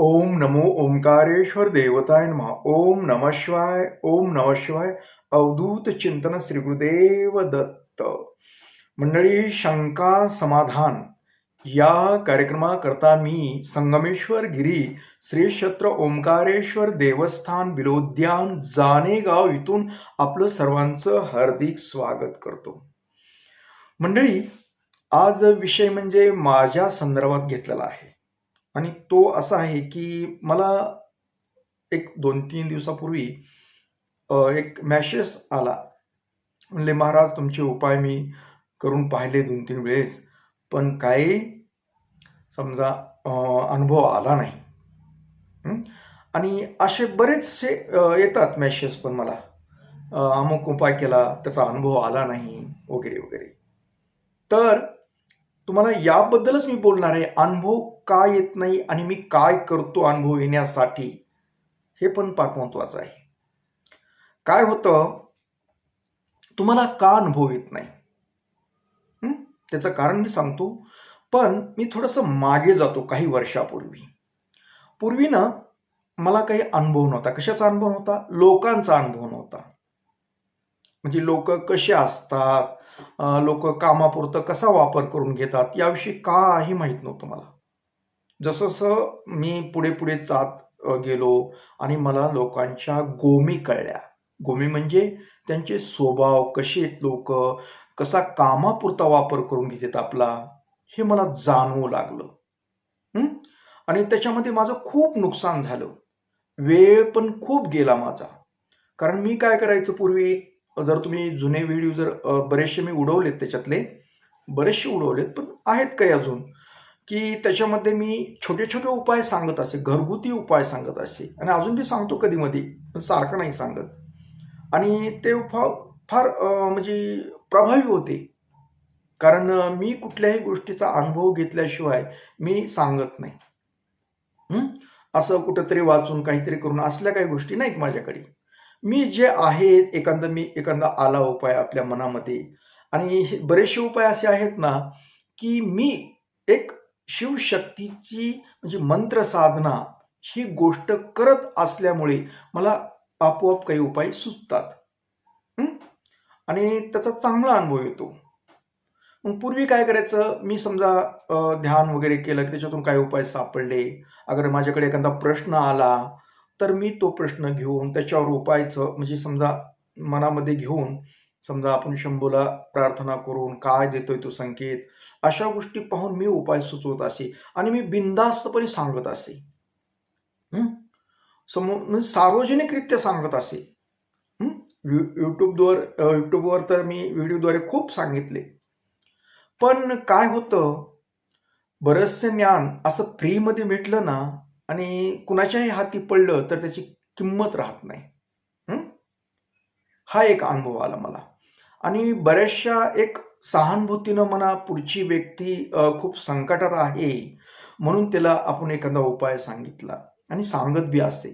ओम नमो ओंकारेश्वर देवताय नमः. ओम नमः शिवाय. ओम नमः शिवाय. अवधूत चिंतन श्री गुरुदेव दत्त. मंडळी, शंका समाधान या कार्यक्रमाकरता मी संगमेश्वर गिरी श्री क्षेत्र ओंकारेश्वर देवस्थान बिलोद्यान जानेगाव इथून आपलं सर्वांचं हार्दिक स्वागत करतो. मंडळी, आज विषय म्हणजे माझ्या संदर्भात घेतलेला आहे आणि तो असा आहे की मला एक 2-3 दिवसापूर्वी एक मेसेज आला. म्हणले, महाराज तुमचे उपाय मी करून पाहिले 2-3 वेळेस, पण काही समजा अनुभव आला नाही. आणि असे बरेचसे येतात मेसेज पण मला, अमुक उपाय केला त्याचा अनुभव आला नाही वगैरे वगैरे. तर तुम्हाला याबद्दलच मी बोलणार आहे. अनुभव का येत नाही आणि मी काय करतो अनुभव येण्यासाठी, हे पण फार महत्वाचं आहे. काय होतं, तुम्हाला का अनुभव येत नाही त्याचं कारण मी सांगतो. पण मी थोडंसं मागे जातो काही वर्षापूर्वी ना, मला काही अनुभव नव्हता. कशाचा अनुभव नव्हता? लोकांचा अनुभव नव्हता. म्हणजे लोक कसे असतात, लोक कामापुरतं कसा वापर करून घेतात याविषयी काही माहीत नव्हतं मला. जसं जसं मी पुढे पुढे जात गेलो आणि मला लोकांच्या गोमी कळल्या. गोमी म्हणजे त्यांचे स्वभाव, कसे आहेत लोक, कसा कामापुरता वापर करून घेतात आपला, हे मला जाणवू लागलं. आणि त्याच्यामध्ये माझं खूप नुकसान झालं. वेळ पण खूप गेला माझा. कारण मी काय करायचं पूर्वी, जर तुम्ही जुने व्हिडिओ जर बरेचसे मी उडवलेत, त्याच्यातले बरेचसे उडवलेत, पण आहेत काही अजून, की त्याच्यामध्ये मी छोटे छोटे उपाय सांगत असे, घरगुती उपाय सांगत असे, आणि अजून बी सांगतो कधी मध्ये, पण सारखं नाही सांगत. आणि ते फार म्हणजे प्रभावी होते. कारण मी कुठल्याही गोष्टीचा अनुभव घेतल्याशिवाय मी सांगत नाही. असं कुठंतरी वाचून काहीतरी करून असल्या काही गोष्टी नाहीत माझ्याकडे. मी जे आहे एखादा आला उपाय आपल्या मनामध्ये, आणि बरेचसे उपाय असे आहेत ना, की मी एक शिवशक्तीची म्हणजे मंत्र साधना ही गोष्ट करत असल्यामुळे मला आपोआप काही उपाय सुचतात आणि त्याचा चांगला अनुभव येतो. मग पूर्वी काय करायचं, मी समजा ध्यान वगैरे केलं की त्याच्यातून काही उपाय सापडले, अगर माझ्याकडे एखादा प्रश्न आला तर मी तो प्रश्न घेऊन त्याच्यावर उपायचं म्हणजे समजा मनामध्ये घेऊन, समजा आपण शंभूला प्रार्थना करून काय देतोय तो संकेत, अशा गोष्टी पाहून मी उपाय सुचवत असे आणि मी बिनधास्तपणे सांगत असे. म्हणजे सार्वजनिकरित्या सांगत असे. युट्यूबवर तर मी व्हिडिओद्वारे खूप सांगितले. पण काय होतं, बरंचसं ज्ञान असं फ्रीमध्ये भेटलं ना, आणि कुणाच्याही हाती पडलं तर त्याची किंमत राहत नाही. हा एक अनुभव आला मला. आणि बऱ्याचशा एक सहानुभूतीनं म्हणा, पुढची व्यक्ती खूप संकटात आहे म्हणून त्याला आपण एखादा उपाय सांगितला आणि सांगत बी असे,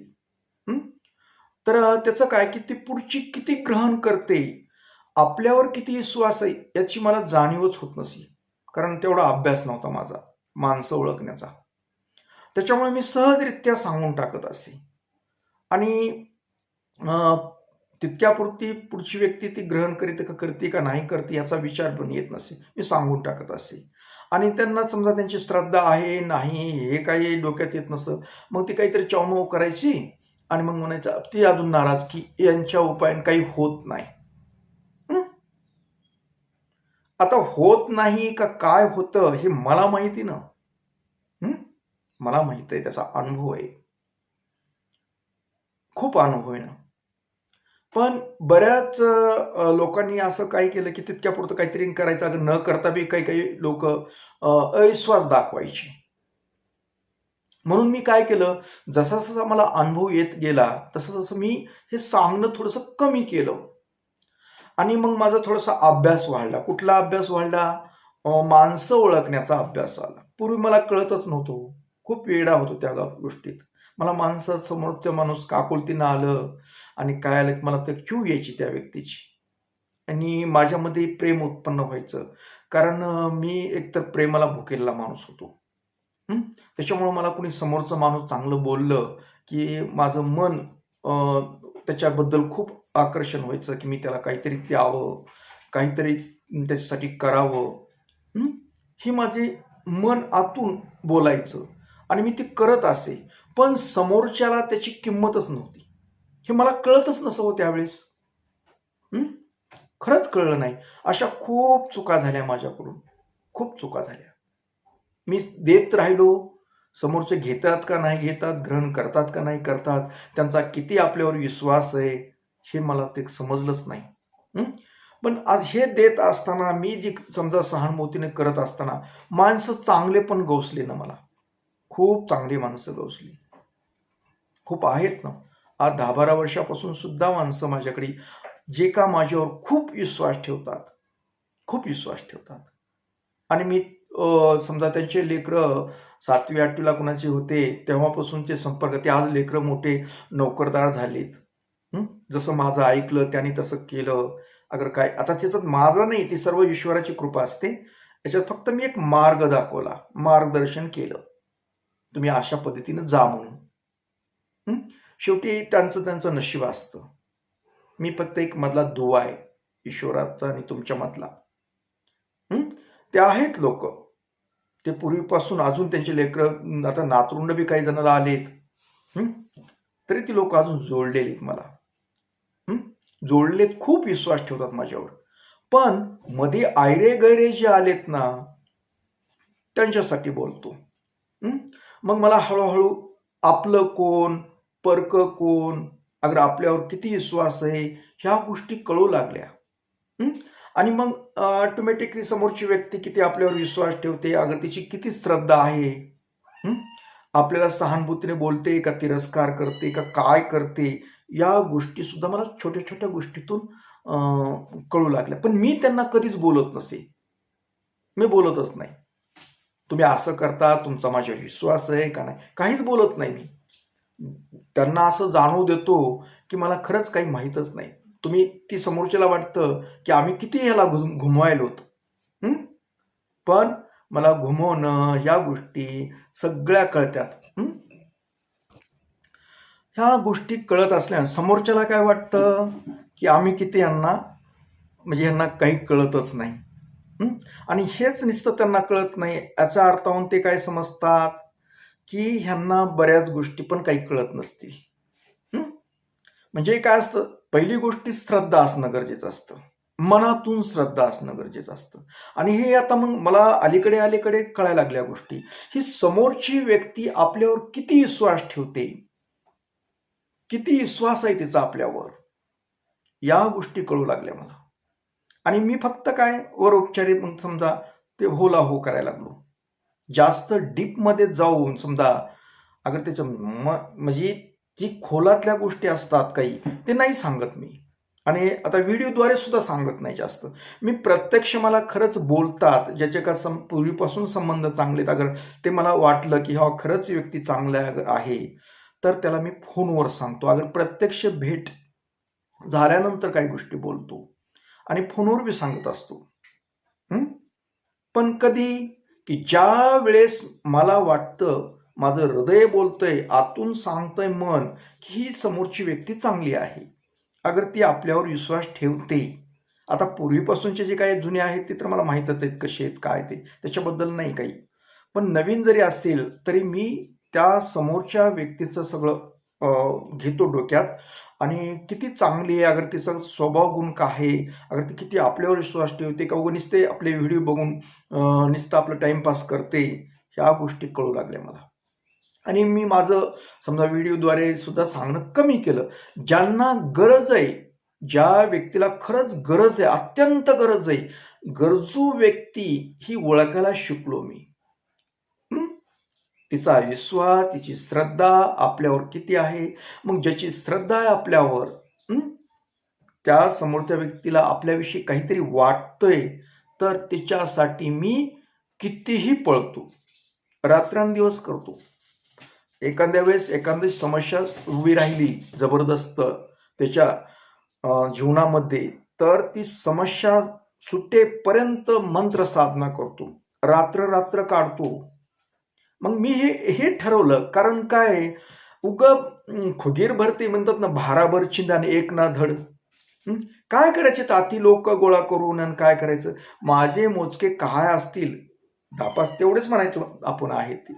तर त्याचं काय की ती पुढची किती ग्रहण करते, आपल्यावर किती विश्वास आहे याची मला जाणीवच होत नसे. कारण तेवढा अभ्यास नव्हता माझा माणसं ओळखण्याचा. त्याच्यामुळे मी सहजरित्या सांगून टाकत असे आणि तितक्यापुरती पुढची व्यक्ती ती ग्रहण करते का नाही करते याचा विचार पण येत नसे. मी सांगून टाकत असे आणि त्यांना समजा त्यांची श्रद्धा आहे नाही हे काही डोक्यात येत नसतं. मग ती काहीतरी चौमव करायची आणि मग म्हणायचं ती अजून नाराज की यांच्या उपायाने काही होत नाही. आता होत नाही का काय होतं हे मला माहिती ना, मला माहित आहे, त्याचा अनुभव आहे, खूप अनुभव आहे ना. पण बऱ्याच लोकांनी असं काय केलं की तितक्यापुरतं काहीतरी करायचं, अगं न करता बी काही काही लोक अविश्वास दाखवायचे. म्हणून मी काय केलं, जसा जसा मला अनुभव येत गेला तसं तसं मी हे सांगणं थोडंसं कमी केलं आणि मग माझा थोडासा अभ्यास वाढला. कुठला अभ्यास वाढला? माणसं ओळखण्याचा अभ्यास आला. पूर्वी मला कळतच नव्हतं, खूप वेडा होतो त्या गोष्टीत. मला माणसं, समोरचं माणूस काकुलतीनं आलं आणि काय आलं की मला ते क्यू यायची त्या व्यक्तीची आणि माझ्यामध्ये प्रेम उत्पन्न व्हायचं. कारण मी एकतर प्रेमाला भुकेलेला माणूस होतो. त्याच्यामुळं मला कोणी समोरचं माणूस चांगलं बोललं, की माझं मन त्याच्याबद्दल खूप आकर्षण व्हायचं, की मी त्याला काहीतरी द्यावं, काहीतरी त्याच्यासाठी करावं. हं. ही माझे मन आतून बोलायचं आणि मी ते करत असे. पण समोरच्याला त्याची किंमतच नव्हती. हे मला कळतच नसावं त्यावेळेस. हं. खरंच कळलं नाही. अशा खूप चुका झाल्या माझ्याकडून. खूप चुका झाल्या. मी देत राहिलो. समोरचे घेतात का नाही घेतात, ग्रहण करतात का नाही करतात, त्यांचा किती आपल्यावर विश्वास आहे, हे मला ते समजलंच नाही. पण आज हे देत असताना मी जी समजा सहानुभूतीने करत असताना माणसं चांगले पण गवसले ना मला. खूप चांगली माणसं गवसली. खूप आहेत ना. आज 10-12 वर्षापासून सुद्धा माणसं माझ्याकडे जे का माझ्यावर खूप विश्वास ठेवतात. खूप विश्वास ठेवतात. आणि मी समजा त्यांचे लेकरं 7वी-8वीला कुणाचे होते, तेव्हापासूनचे संपर्क ते आज लेकरं मोठे नोकरदार झालेत. जसं माझं ऐकलं त्याने तसं केलं. अगर काय आता त्याच्यात माझं नाही, ती सर्व ईश्वराची कृपा असते. याच्यात फक्त मी एक मार्ग दाखवला, मार्गदर्शन केलं. तुम्ही अशा पद्धतीनं जा म्हणून. शेवटी त्यांचं नशीब असतं. मी फक्त एक मधला दुवा आहे ईश्वराचा आणि तुमच्या मधला. ते आहेत लोक. ते पूर्वीपासून अजून त्यांचे लेकरं आता नातरुंड बी काही जणांना आलेत. तरी ती लोक अजून जोडलेलीत मला. जोडलेत, खूप विश्वास ठेवतात माझ्यावर. पण मध्ये आयरे गैरे जे आलेत ना, त्यांच्यासाठी बोलतो. मग मला हळूहळू आपलं कोण, परक कोण, अगर आपल्यावर किती विश्वास आहे, ह्या गोष्टी कळू लागल्या. आणि मग ऑटोमॅटिकली समोरची व्यक्ती किती आपल्यावर विश्वास ठेवते, अगर तिची किती श्रद्धा आहे, आपल्याला सहानुभूतीने बोलते का तिरस्कार करते का काय करते, या गोष्टी सुद्धा मला छोट्या छोट्या गोष्टीतून कळू लागल्या. पण मी त्यांना कधीच बोलत नसे. मी बोलतच नाही. तुम्ही असं करता, तुमचा माझ्यावर विश्वास आहे का नाही, काहीच बोलत नाही मी. त्यांना असं जाणवू देतो की मला खरंच काही माहीतच नाही. तुम्ही ती समोरच्याला वाटतं की आम्ही किती ह्याला घुमवायलोत. पण मला घुमवणं ह्या गोष्टी सगळ्या कळत्यात. ह्या गोष्टी कळत असल्याने समोरच्याला काय वाटतं की आम्ही किती यांना म्हणजे यांना काही कळतच नाही. आणि हेच नुसतं त्यांना कळत नाही, याचा अर्थ होऊन ते काय समजतात की ह्यांना बऱ्याच गोष्टी पण काही कळत नसतील. म्हणजे काय असतं, पहिली गोष्टी श्रद्धा असणं गरजेचं असतं. मनातून श्रद्धा असणं गरजेचं असतं. आणि हे आता मग मला अलीकडे कळायला लागल्या गोष्टी. ही समोरची व्यक्ती आपल्यावर किती विश्वास ठेवते, किती विश्वास आहे तिचा आपल्यावर, या गोष्टी कळू लागल्या मला. आणि मी फक्त काय वर उपचारित मग समजा ते होला हो करायला लागलो. जास्त डीपमध्ये जाऊन समजा अगर त्याचं म्हणजे जी खोलातल्या गोष्टी असतात काही, ते नाही सांगत मी. आणि आता व्हिडिओद्वारे सुद्धा सांगत नाही जास्त. मी प्रत्यक्ष मला खरंच बोलतात, ज्याचे का पूर्वीपासून संबंध चांगलेत, अगर ते मला वाटलं की हा खरंच व्यक्ती चांगला आहे, तर त्याला मी फोनवर सांगतो. अगर प्रत्यक्ष भेट झाल्यानंतर काही गोष्टी बोलतो आणि फोनवर बी सांगत असतो. पण कधी की ज्या वेळेस मला वाटतं माझं हृदय बोलतंय, आतून सांगतंय मन की ही समोरची व्यक्ती चांगली आहे, अगर ती आपल्यावर विश्वास ठेवते. आता पूर्वीपासूनचे जे काही जुने आहेत ते तर मला माहीतच आहेत कसे आहेत काय ते, त्याच्याबद्दल नाही काही. पण नवीन जरी असेल तरी मी त्या समोरच्या व्यक्तीचं सगळं घेतो डोक्यात. आणि किती चांगली आहे, अगर तिचा स्वभाव गुण काय आहे, अगर ती किती आपल्यावर विश्वास ठेवते का उगाच नुसते आपले व्हिडिओ बघून नुसतं आपलं टाइमपास करते, ह्या गोष्टी कळू लागल्या मला. आणि मी माझं समजा व्हिडिओद्वारे सुद्धा सांगणं कमी केलं. ज्यांना गरज आहे, ज्या व्यक्तीला खरंच गरज आहे, अत्यंत गरज आहे, गरजू व्यक्ती ही ओळखायला शिकलो मी. तिचा विश्वास, तिची श्रद्धा आपल्यावर किती आहे. मग ज्याची श्रद्धा आहे आपल्यावर, त्या समोरच्या व्यक्तीला आपल्याविषयी काहीतरी वाटतंय, तर तिच्यासाठी मी कितीही पळतो, रात्रंदिवस करतो. एखाद्या वेळेस एखादी समस्या उभी राहिली जबरदस्त त्याच्या जीवनामध्ये, तर ती समस्या सुटेपर्यंत मंत्र साधना करतो, रात्र काढतो. मग मी हे हे ठरवलं, कारण काय खुगीर भरती म्हणतात ना, भाराभर चिंधान एक ना धड. काय करायचे ताती लोक गोळा करून आणि काय करायचं? माझे मोजके काय असतील 10-5 तेवढेच म्हणायचं आपण आहे ते.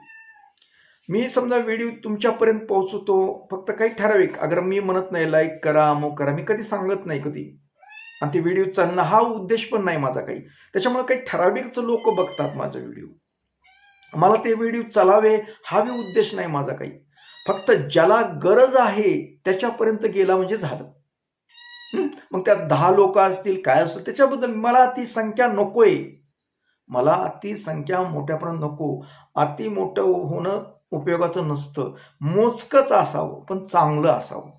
मी समजा व्हिडिओ तुमच्यापर्यंत पोहोचवतो फक्त काही ठराविक, अगर मी म्हणत नाही लाईक करा, अमुक करा, मी कधी सांगत नाही कधी. आणि ते व्हिडिओ चालणं हा उद्देश पण नाही माझा काही. त्याच्यामुळे काही ठराविकच लोक बघतात माझा व्हिडिओ. मला ते व्हिडिओ चालावे हा बी उद्देश नाही माझा काही. फक्त ज्याला गरज आहे त्याच्यापर्यंत गेला म्हणजे झालं. मग त्यात 10 लोक असतील काय असतील त्याच्याबद्दल मला ती संख्या नकोय. मला ती संख्या मोठ्यापर्यंत नको. अति मोठं होणं उपयोगाचं नसतं. मोजकंच असावं पण चांगलं असावं.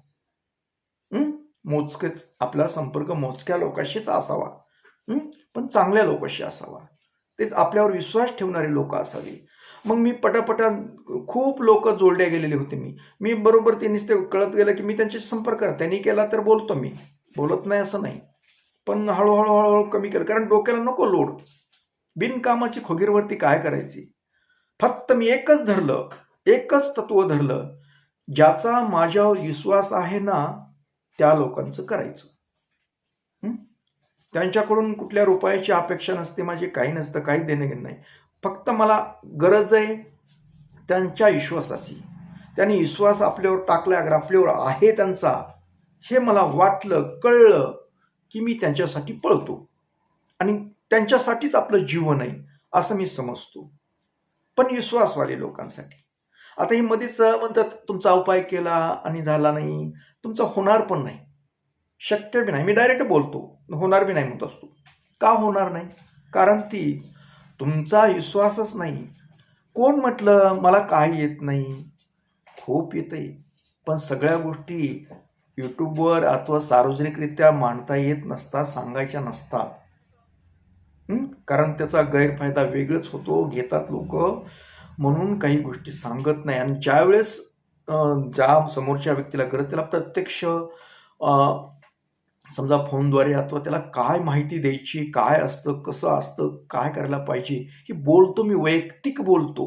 मोजकेच आपला संपर्क मोजक्या लोकांशीच असावा, पण चांगल्या लोकांशी असावा. तेच आपल्यावर विश्वास ठेवणारे लोक असावे. मग मी पटापटा खूप लोक जोडले गेलेले होते. मी बरोबर ते नुसते कळत गेलं की मी त्यांच्याशी संपर्क त्यांनी केला तर बोलतो, मी बोलत नाही असं नाही, पण हळूहळू हळूहळू कमी केलं, कारण डोक्याला नको लोड. बिनकामाची खोगीरवरती काय करायची. फक्त मी एकच धरलं, एकच तत्व धरलं, ज्याचा माझ्यावर विश्वास आहे ना त्या लोकांचं करायचं. त्यांच्याकडून कुठल्या रुपयाची अपेक्षा नसते माझी, काही नसतं, काही देणं घेणं नाही. फक्त मला गरज आहे त्यांच्या विश्वासाची. त्यांनी विश्वास आपल्यावर टाकला, अगर आपल्यावर आहे त्यांचा, हे मला वाटलं, कळलं की मी त्यांच्यासाठी पळतो आणि त्यांच्यासाठीच आपलं जीवन आहे असं मी समजतो. पण विश्वासवाले लोकांसाठी. आता हे मध्येच म्हणतात तुमचा उपाय केला आणि झाला नाही, तुमचा होणार पण नाही, शक्य बी नाही. मी डायरेक्ट बोलतो, होणार बी नाही म्हणत असतो. का होणार नाही? कारण ती तुमचा विश्वासच नाही. कोण म्हटलं मला काही येत नाही? खूप येते, पण सगळ्या गोष्टी यूट्यूबवर अथवा सार्वजनिकरित्या मांडता येत नसतात, सांगायच्या नसतात. कारण त्याचा गैरफायदा वेगळंच होतो, घेतात लोक, म्हणून काही गोष्टी सांगत नाही. आणि ज्यावेळेस ज्या समोरच्या व्यक्तीला गरज, त्याला प्रत्यक्ष समजा फोनद्वारे अथवा त्याला काय माहिती द्यायची, काय असतं, कसं असतं, काय करायला पाहिजे, हे बोलतो. मी वैयक्तिक बोलतो.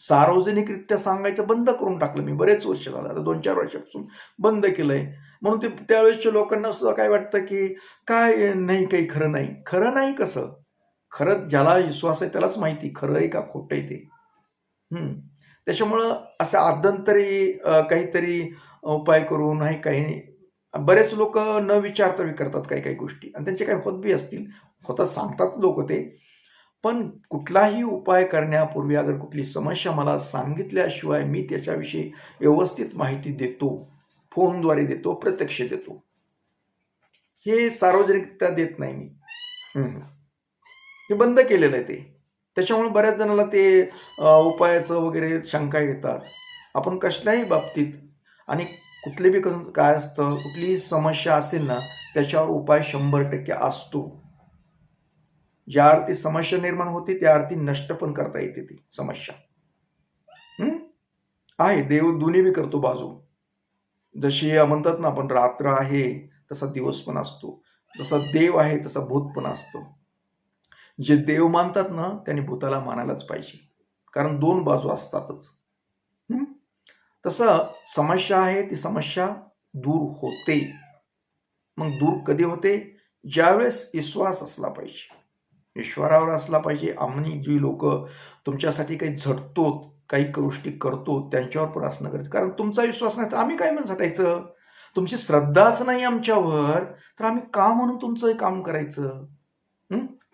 सार्वजनिकरित्या सांगायचं बंद करून टाकलं मी, बरेच वर्ष झालं, आता 2-4 वर्षापासून बंद केलंय. म्हणून ते त्यावेळेसच्या लोकांना सुद्धा काय वाटतं की काय नाही, काही खरं नाही. खरं नाही कसं? खरं ज्याला विश्वास आहे त्यालाच माहिती खरं आहे का खोटं आहे ते. त्याच्यामुळं असं आद्यंतरी काहीतरी उपाय करून नाही, काही बरेच लोक न विचारता करतात काही काही गोष्टी, आणि त्यांचे काही होत बी असतील, होतात, सांगतात लोक ते. पण कुठलाही उपाय करण्यापूर्वी अगर कुठली समस्या मला सांगितल्याशिवाय मी त्याच्याविषयी व्यवस्थित माहिती देतो, फोनद्वारे देतो, प्रत्यक्ष देतो. हे सार्वजनिकरित्या देत नाही मी. हे बंद केलेलं आहे ते. त्याच्यामुळे बऱ्याच जणांना ते उपायाचं वगैरे शंका येतात. आपण कसल्याही बाबतीत आणि कुठले बी काय असतं, कुठलीही समस्या असेल ना त्याच्यावर उपाय 100% असतो. ज्या अर्थी समस्या निर्माण होते त्या अर्थी नष्ट पण करता येते ती समस्या. आहे देव दोन्ही बी करतो बाजू. जशी म्हणतात ना आपण, रात्र आहे तसा दिवस पण असतो, जसा देव आहे तसा भूत पण असतो. जे देव मानतात ना त्यांनी भूताला मानायलाच पाहिजे, कारण 2 बाजू असतातच. तसं समस्या आहे ती समस्या दूर होते. मग दूर कधी होते? ज्यावेळेस विश्वास असला पाहिजे, ईश्वरावर असला पाहिजे. आम्ही जी लोक तुमच्यासाठी काही झटतो, काही गोष्टी करतो, त्यांच्यावर पण असणं गरजेचं. कारण तुमचा विश्वास नाही तर आम्ही काय म्हणून झटायचं? तुमची श्रद्धाच नाही आमच्यावर तर आम्ही का म्हणून तुमचं काम करायचं?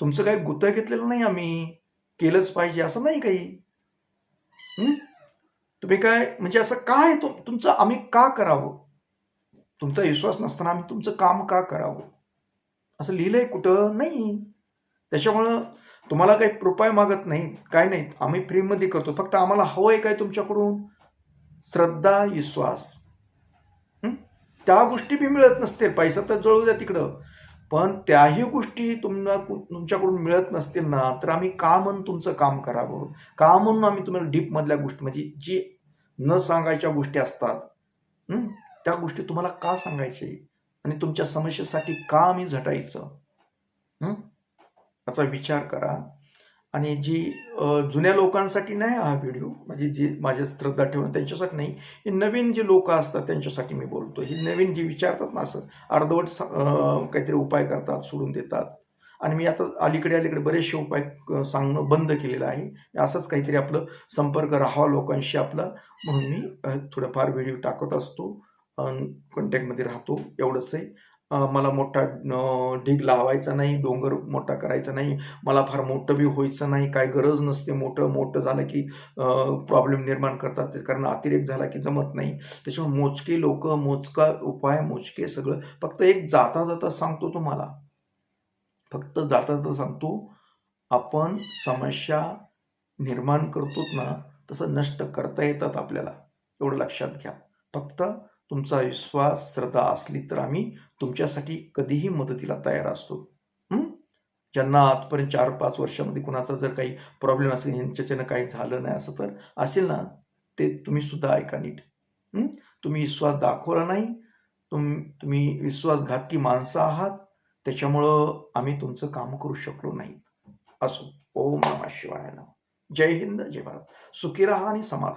तुमचं काही गुत्त घेतलेलं नाही, आम्ही केलंच पाहिजे असं नाही काही. तुम्ही काय म्हणजे असं काय तुमचं आम्ही का करावं? तुमचा विश्वास नसताना आम्ही तुमचं काम का करावं? असं लिहिलंय कुठं? नाही. त्याच्यामुळं तुम्हाला काही रुपये मागत नाही, काय नाही, आम्ही फ्रीमध्ये करतो. फक्त आम्हाला हवंय काय तुमच्याकडून? श्रद्धा, विश्वास. त्या गोष्टी बी मिळत नसतील, पैसा तर जळू द्या तिकडं, पण त्याही गोष्टी तुमच्याकडून मिळत नसतील ना तर आम्ही का म्हणून तुमचं काम करावं? का म्हणून आम्ही तुम्हाला डीपमधल्या गोष्टी, म्हणजे जी न सांगायच्या गोष्टी असतात त्या गोष्टी तुम्हाला का सांगायचे आणि तुमच्या समस्येसाठी का आम्ही झटायचं? याचा विचार करा आणि जी जुन्या लोकांसाठी नाही हा व्हिडिओ, म्हणजे जे माझ्या श्रद्धा ठेवून त्यांच्यासाठी नाही, हे नवीन जे लोक असतात त्यांच्यासाठी मी बोलतो. हे नवीन जे विचारतात ना, असं अर्धवट काहीतरी उपाय करतात, सोडून देतात. आणि मी आता अलीकडे बरेचसे उपाय सांगणं बंद केलेलं आहे. असंच काहीतरी आपलं संपर्क राहावा लोकांशी आपला, म्हणून मी थोडंफार व्हिडिओ टाकत असतो, कॉन्टॅक्टमध्ये राहतो, एवढंच आहे. मला मोठा ढीग लावायचा नाही, डोंगर मोठा करायचा नाही, मला फार मोठं बी व्हायचं नाही, काही गरज नसते. मोठं झालं की प्रॉब्लेम निर्माण करतात ते, कारण अतिरेक झाला की जमत नाही. त्याच्यामुळे मोजके लोक, मोजका उपाय, मोजके सगळं. फक्त एक जाता सांगतो तुम्हाला, फक्त जाता सांगतो, आपण समस्या निर्माण करतोच ना, तसं नष्ट करता येतात आपल्याला, एवढं लक्षात घ्या. फक्त तुमचा विश्वास, श्रद्धा असली तर आम्ही तुमच्यासाठी कधीही मदतीला तयार असतो. ज्यांना आजपर्यंत 4-5 वर्षामध्ये कुणाचा जर काही प्रॉब्लेम असेल, यांच्याच्यानं काही झालं नाही असं तर असेल ना, ते तुम्ही सुद्धा ऐका नीट. तुम्ही विश्वास दाखवला नाही, तुम्ही विश्वासघातकी माणसं आहात, त्याच्यामुळं आम्ही तुमचं काम करू शकलो नाही. असो. ओम नमः शिवाय नमः. जय हिंद, जय भारत. सुखी राहा आणि समाधानी.